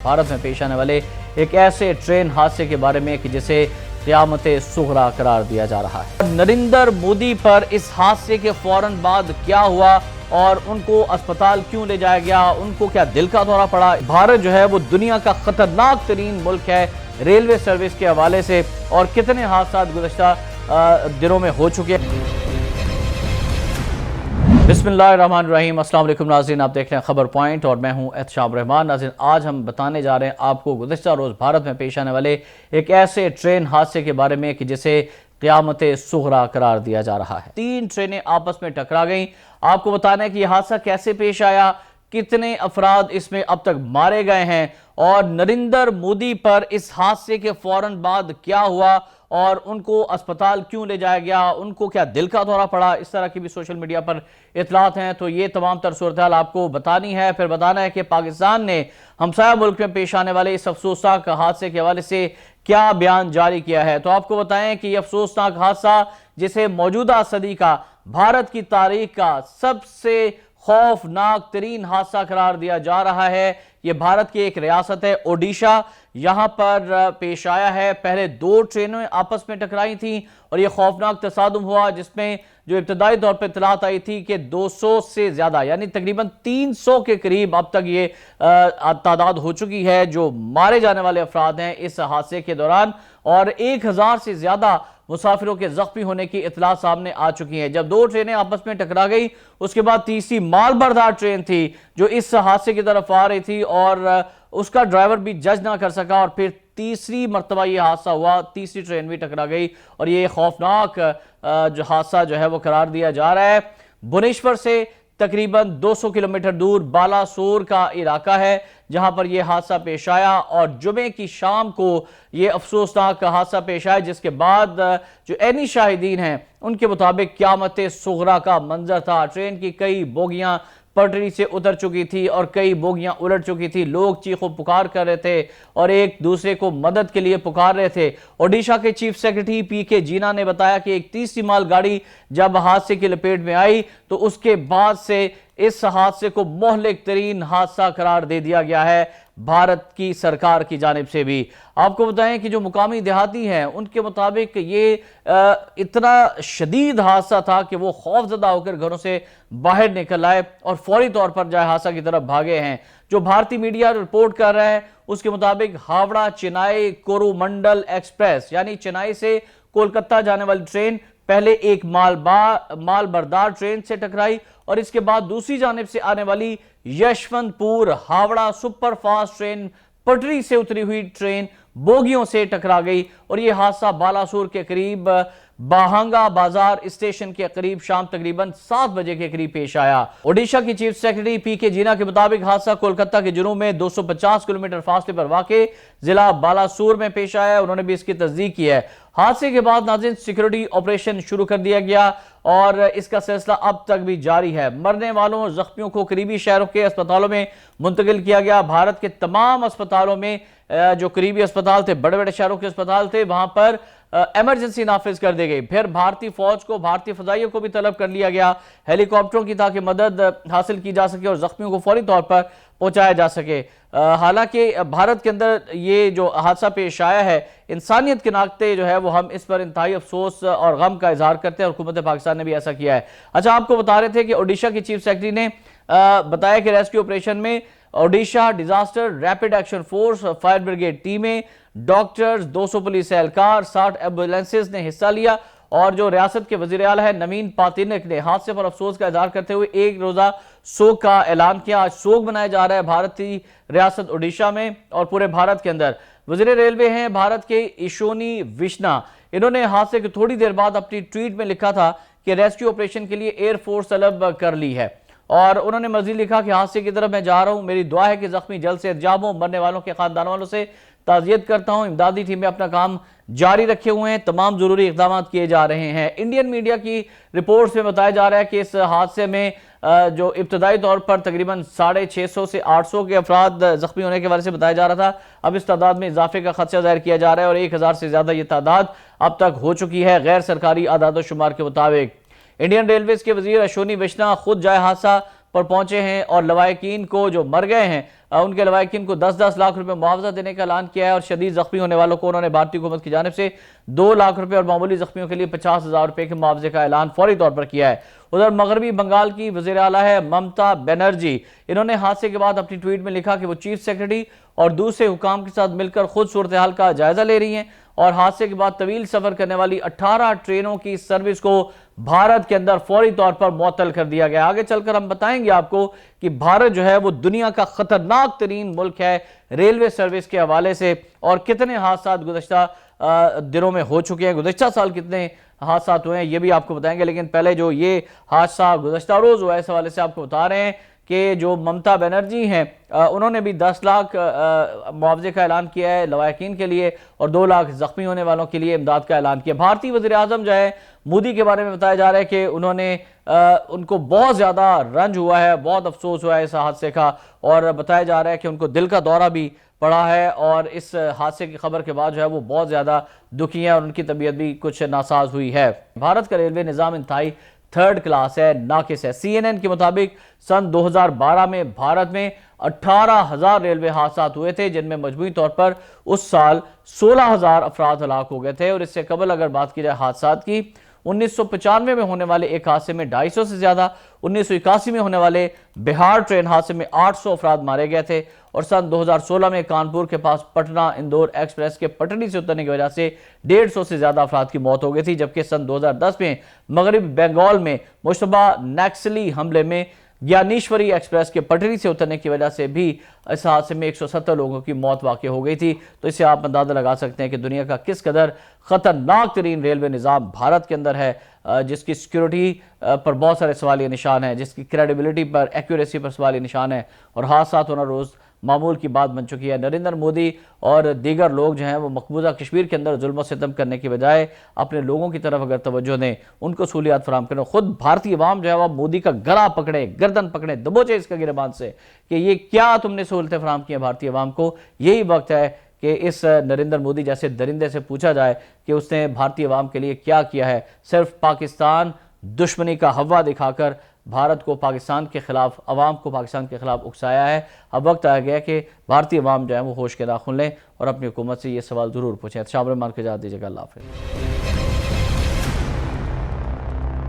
भारत में पेश आने वाले एक ऐसे ट्रेन हादसे के बारे में कि जिसे क़यामत सुग़रा करार दिया जा रहा है। नरेंद्र मोदी पर इस हादसे के फौरन बाद क्या हुआ और उनको अस्पताल क्यों ले जाया गया, उनको क्या दिल का दौरा पड़ा। भारत जो है वो दुनिया का खतरनाक तरीन मुल्क है रेलवे सर्विस के हवाले से, और कितने हादसा गुज़श्ता दिनों में हो चुके हैं। बिस्मिल्लाहिर्रहमानिर्रहीम, अस्सलाम वालेकुम नाज़रीन, आप देख रहे हैं खबर पॉइंट और मैं हूं एहतशाम रहमान। नाज़रीन, आज हम बताने जा रहे हैं आपको गुज़श्ता रोज़ भारत में पेश आने वाले एक ऐसे ट्रेन हादसे के बारे में कि जिसे क़यामत सुग़रा करार दिया जा रहा है। 3 ट्रेनें आपस में टकरा गईं। आपको बताना है कि यह हादसा कैसे पेश आया, कितने अफराद इसमें अब तक मारे गए हैं और नरेंद्र मोदी पर इस हादसे के फौरन बाद क्या हुआ और उनको अस्पताल क्यों ले जाया गया, उनको क्या दिल का दौरा पड़ा। इस तरह की भी सोशल मीडिया पर इतलात हैं, तो ये तमाम तर सूरत-ए-हाल आपको बतानी है। फिर बताना है कि पाकिस्तान ने हमसाया मुल्क में पेश आने वाले इस अफसोसनाक हादसे के हवाले से क्या बयान जारी किया है। तो आपको बताएं कि यह अफसोसनाक हादसा, जिसे मौजूदा सदी का भारत की तारीख का सबसे खौफनाक तरीन हादसा करार दिया जा रहा है, ये भारत की एक रियासत है ओडिशा, यहां पर पेश आया है। पहले 2 ट्रेनें आपस में टकराई थी और यह खौफनाक तसादुम हुआ, जिसमें जो इब्तदाई तौर पर इत्तलात आई थी कि 200 से ज्यादा यानी तकरीबन 300 के करीब अब तक ये तादाद हो चुकी है जो मारे जाने वाले अफराद हैं इस हादसे के दौरान, और 1000 से ज्यादा मुसाफिरों के जख्मी होने की इत्तला सामने आ चुकी है। जब 2 ट्रेनें आपस में टकरा गई, उसके बाद तीसरी मालबरदार ट्रेन थी जो इस हादसे की तरफ आ रही थी और उसका ड्राइवर भी जज ना कर सका, और फिर तीसरी मरतबा ये हादसा हुआ, तीसरी ट्रेन भी टकरा गई और ये खौफनाक जो हादसा जो है वो करार दिया जा रहा है। भुवनेश्वर से तकरीबन 200 किलोमीटर दूर बालासोर का इलाका है जहां पर यह हादसा पेश आया, और जुमे की शाम को यह अफसोसनाक हादसा पेश आया, जिसके बाद जो ऐनी शाहिदीन हैं उनके मुताबिक क़यामत सुग़रा का मंजर था। ट्रेन की कई बोगियां पटरी से उतर चुकी थी और कई बोगियां उलट चुकी थी। लोग चीखो पुकार कर रहे थे और एक दूसरे को मदद के लिए पुकार रहे थे। ओडिशा के चीफ सेक्रेटरी पीके जीना ने बताया कि एक तीसरी माल गाड़ी जब हादसे की लपेट में आई तो उसके बाद से इस हादसे को मुहलिक तरीन हादसा करार दे दिया गया है भारत की सरकार की जानिब से भी। आपको बताएं कि जो मुकामी देहाती हैं उनके मुताबिक ये इतना शदीद हादसा था कि वो खौफजदा होकर घरों से बाहर निकल आए और फौरी तौर पर जाए हादसा की तरफ भागे हैं। जो भारतीय मीडिया रिपोर्ट कर रहा है उसके मुताबिक हावड़ा चेन्नई कोरोमंडल एक्सप्रेस यानी चेन्नई से कोलकाता जाने वाली ट्रेन पहले एक मालबरदार ट्रेन से टकराई और इसके बाद दूसरी जानिब से आने वाली यशवंतपुर हावड़ा सुपरफास्ट ट्रेन पटरी से उतरी हुई ट्रेन बोगियों से टकरा गई और यह हादसा बालासोर के करीब बाहंगा बाजार स्टेशन के करीब शाम तकरीबन 7 बजे के करीब पेश आया। ओडिशा की चीफ सेक्रेटरी पीके जीना के मुताबिक हादसा कोलकाता के जुनूब में 250 किलोमीटर फासले पर वाक़े जिला बालासोर में पेश आया। उन्होंने भी इसकी तस्दीक की है। हादसे के बाद नाज़रीन सिक्योरिटी ऑपरेशन शुरू कर दिया गया और इसका सिलसिला अब तक भी जारी है। मरने वालों और जख्मियों को करीबी शहरों के अस्पतालों में मुंतकिल किया गया। भारत के तमाम अस्पतालों में जो करीबी अस्पताल थे, बड़े बड़े शहरों के अस्पताल थे, वहां पर इमरजेंसी नाफिज कर दी गई। फिर भारतीय फौज को, भारतीय फजाइयों को भी तलब कर लिया गया हेलीकॉप्टरों की, ताकि मदद हासिल की जा सके और जख्मियों को फौरी तौर पर पहुंचाया जा सके। हालांकि भारत के अंदर ये जो हादसा पेश आया है, इंसानियत के नाते जो है वो हम इस पर इंतहाई अफसोस और गम का इजहार करते हैं और हुकूमत पाकिस्तान ने भी ऐसा किया है। अच्छा, आपको बता रहे थे कि ओडिशा की चीफ सेक्रेटरी ने बताया कि रेस्क्यू ऑपरेशन में Odisha disaster rapid action force, fire brigade टीमें, डॉक्टर्स, 200 पुलिस एहलकार, 60 एम्बुलेंसेज ने हिस्सा लिया। और जो रियासत के वजीर आला है नवीन पातिनक ने हादसे पर अफसोस का इजहार करते हुए एक रोजा शोक का ऐलान किया। आज शोक मनाया जा रहा है भारतीय रियासत ओडिशा में और पूरे भारत के अंदर। वजीर रेलवे हैं भारत के ईशोनी विश्ना, इन्होंने हादसे के थोड़ी देर बाद अपनी ट्वीट में लिखा था कि रेस्क्यू ऑपरेशन के लिए एयरफोर्स तलब कर ली है, और उन्होंने मजीद लिखा कि हादसे की तरफ मैं जा रहा हूं, मेरी दुआ है कि जख्मी जल्द से जाब हो। मरने वालों के खानदान वालों से ताज़ियत करता हूं। इमदादी टीमें अपना काम जारी रखे हुए हैं, तमाम जरूरी इक़दाम किए जा रहे हैं। इंडियन मीडिया की रिपोर्ट्स में बताया जा रहा है कि इस हादसे में जो इब्तदाई तौर पर तकरीबन 650 से 800 के अफराद जख्मी होने के वजह से बताया जा रहा था। अब इस तादाद में इजाफे का खदशा जाहिर किया जा रहा है और 1000 से ज्यादा ये तादाद अब तक हो चुकी है गैर सरकारी आदाद शुमार के मुताबिक। इंडियन रेलवेज के वजीर अश्विनी वैष्णव खुद जाए हादसा پر پہنچے ہیں اور لواحقین کو جو مر گئے ہیں ان کے لواحقین کو 10-10 لاکھ روپے معاوضہ دینے کا اعلان کیا ہے اور شدید زخمی ہونے والوں کو انہوں نے بھارتی حکومت کی جانب سے 2 لاکھ روپے اور معمولی زخمیوں کے لیے 50,000 روپے کے معاوضے کا اعلان فوری طور پر کیا ہے۔ ادھر مغربی بنگال کی وزیر اعلیٰ ہے ممتا بنرجی، انہوں نے حادثے کے بعد اپنی ٹویٹ میں لکھا کہ وہ چیف سیکرٹری اور دوسرے حکام کے ساتھ مل کر خود صورتحال کا جائزہ لے رہی ہیں اور حادثے کے بعد طویل سفر کرنے والی 18 ٹرینوں کی سروس کو بھارت کے اندر فوری طور پر معطل کر دیا گیا۔ آگے چل کر ہم بتائیں گے آپ کو کہ بھارت جو ہے وہ دنیا کا خطرناک ترین ملک ہے ریلوے سروس کے حوالے سے، اور کتنے حادثات گزشتہ دنوں میں ہو چکے ہیں، گزشتہ سال کتنے حادثات ہوئے ہیں یہ بھی آپ کو بتائیں گے۔ لیکن پہلے جو یہ حادثہ گزشتہ روز ہوا ہے اس حوالے سے آپ کو بتا رہے ہیں کہ جو ممتا بنرجی ہیں انہوں نے بھی 10 لاکھ معاوضے کا اعلان کیا ہے لواحقین کے لیے اور 2 لاکھ زخمی ہونے والوں کے لیے امداد کا اعلان کیا۔ بھارتی وزیر اعظم جو ہے مودی کے بارے میں بتایا جا رہا ہے کہ ان کو بہت زیادہ رنج ہوا ہے، بہت افسوس ہوا ہے اس حادثے کا، اور بتایا جا رہا ہے کہ ان کو دل کا دورہ بھی پڑا ہے اور اس حادثے کی خبر کے بعد جو ہے وہ بہت زیادہ دکھی ہیں اور ان کی طبیعت بھی کچھ ناساز ہوئی ہے۔ بھارت کا ریلوے نظام انتہائی 3rd کلاس ہے، ناقص ہے۔ CNN کے مطابق سن 2012 میں بھارت میں 18,000 ریلوے حادثات ہوئے تھے، جن میں مجموعی طور پر اس سال 16,000 افراد ہلاک ہو گئے تھے، اور اس سے قبل اگر بات کی جائے حادثات کی 1995 میں ہونے والے ایک حادثے میں 250 سے زیادہ، 1981 میں ہونے والے بہار ٹرین حادثے میں 800 افراد مارے گئے تھے، اور سن 2016 میں کانپور کے پاس پٹنہ اندور ایکسپریس کے پٹڑی سے اترنے کی وجہ سے 150 سے زیادہ افراد کی موت ہو گئی تھی، جبکہ سن 2010 میں مغربی بنگال میں مشتبہ نیکسلی حملے میں گیانیشوری ایکسپریس کے پٹری سے اترنے کی وجہ سے بھی اس حادثے میں 170 لوگوں کی موت واقع ہو گئی تھی۔ تو اس سے آپ اندازہ لگا سکتے ہیں کہ دنیا کا کس قدر خطرناک ترین ریلوے نظام بھارت کے اندر ہے، جس کی سیکیورٹی پر بہت سارے سوالیہ نشان ہیں، جس کی کریڈیبلٹی پر، ایکوریسی پر سوالیہ نشان ہے، اور حادثات ہونا روز معمول کی بات بن چکی ہے۔ نریندر مودی اور دیگر لوگ جو ہیں وہ مقبوضہ کشمیر کے اندر ظلم و ستم کرنے کی بجائے اپنے لوگوں کی طرف اگر توجہ دیں، ان کو سہولیات فراہم کریں، خود بھارتی عوام جو ہے وہ مودی کا گلا پکڑے، گردن پکڑے، دبوچے اس کا گریبان سے کہ یہ کیا تم نے سہولتیں فراہم کی ہیں بھارتی عوام کو۔ یہی وقت ہے کہ اس نریندر مودی جیسے درندے سے پوچھا جائے کہ اس نے بھارتی عوام کے لیے کیا کیا ہے۔ صرف پاکستان دشمنی کا ہوا دکھا کر بھارت کو پاکستان کے خلاف، عوام کو پاکستان کے خلاف اکسایا ہے۔ اب وقت آ گیا کہ بھارتی عوام جو ہے وہ ہوش کے ناخن لیں اور اپنی حکومت سے یہ سوال ضرور پوچھیں۔ شامر مان کے اجازت دیجیے گا، اللہ حافظ۔